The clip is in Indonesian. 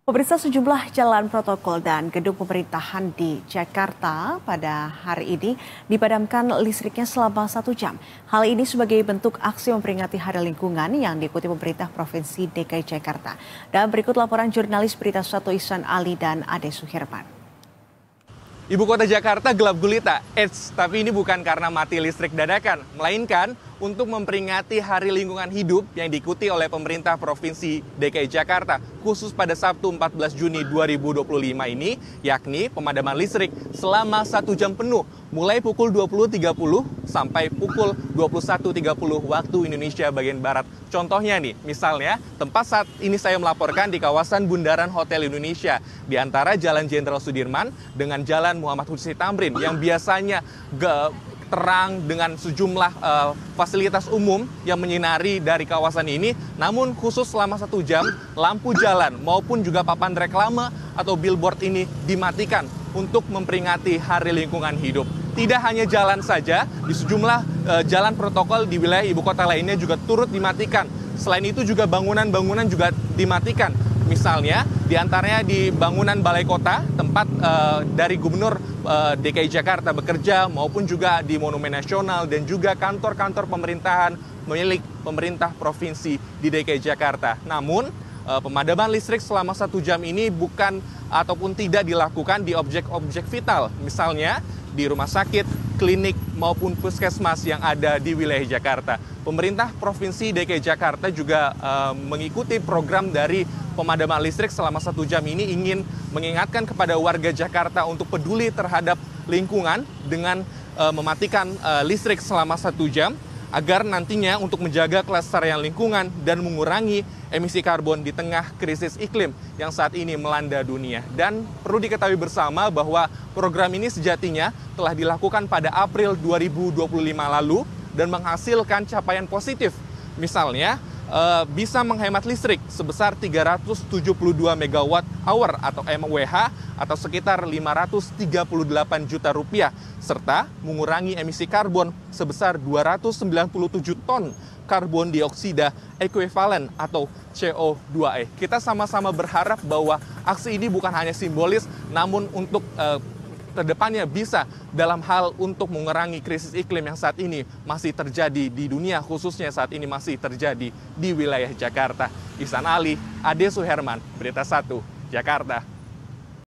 Pemirsa, sejumlah jalan protokol dan gedung pemerintahan di Jakarta pada hari ini dipadamkan listriknya selama 1 jam. Hal ini sebagai bentuk aksi memperingati Hari Lingkungan yang diikuti pemerintah Provinsi DKI Jakarta. Dan berikut laporan jurnalis Berita Satu Ihsan Ali dan Ade Suherman. Ibu kota Jakarta gelap gulita, tapi ini bukan karena mati listrik dadakan, melainkan untuk memperingati Hari Lingkungan Hidup yang diikuti oleh pemerintah Provinsi DKI Jakarta, khusus pada Sabtu 14 Juni 2025 ini, yakni pemadaman listrik selama 1 jam penuh, mulai pukul 20.30 sampai pukul 21.30 waktu Indonesia bagian Barat. Contohnya nih, misalnya tempat saat ini saya melaporkan di kawasan Bundaran Hotel Indonesia, di antara Jalan Jenderal Sudirman dengan Jalan Muhammad Hussein Tamrin yang biasanya terang dengan sejumlah fasilitas umum yang menyinari dari kawasan ini. Namun khusus selama 1 jam, lampu jalan maupun juga papan reklame atau billboard ini dimatikan untuk memperingati Hari Lingkungan Hidup. Tidak hanya jalan saja, di sejumlah jalan protokol di wilayah ibu kota lainnya juga turut dimatikan. Selain itu juga bangunan-bangunan juga dimatikan. Misalnya, di antaranya di bangunan Balai Kota, tempat dari Gubernur DKI Jakarta bekerja, maupun juga di Monumen Nasional dan juga kantor-kantor pemerintahan milik pemerintah provinsi di DKI Jakarta. Namun, pemadaman listrik selama 1 jam ini bukan ataupun tidak dilakukan di objek-objek vital. Misalnya, di rumah sakit, klinik, maupun puskesmas yang ada di wilayah Jakarta. Pemerintah Provinsi DKI Jakarta juga mengikuti program dari pemadaman listrik selama 1 jam ini, ingin mengingatkan kepada warga Jakarta untuk peduli terhadap lingkungan dengan mematikan listrik selama 1 jam, agar nantinya untuk menjaga kelestarian lingkungan dan mengurangi emisi karbon di tengah krisis iklim yang saat ini melanda dunia. Dan perlu diketahui bersama bahwa program ini sejatinya telah dilakukan pada April 2025 lalu dan menghasilkan capaian positif. Misalnya, bisa menghemat listrik sebesar 372 megawatt hour atau MWH atau sekitar 538 juta rupiah, serta mengurangi emisi karbon sebesar 297 ton karbon dioksida ekuivalen atau CO2e. Kita sama-sama berharap bahwa aksi ini bukan hanya simbolis, namun untuk kedepannya bisa dalam hal untuk mengurangi krisis iklim yang saat ini masih terjadi di dunia, khususnya saat ini masih terjadi di wilayah Jakarta. Ihsan Ali, Ade Suherman, Berita Satu, Jakarta.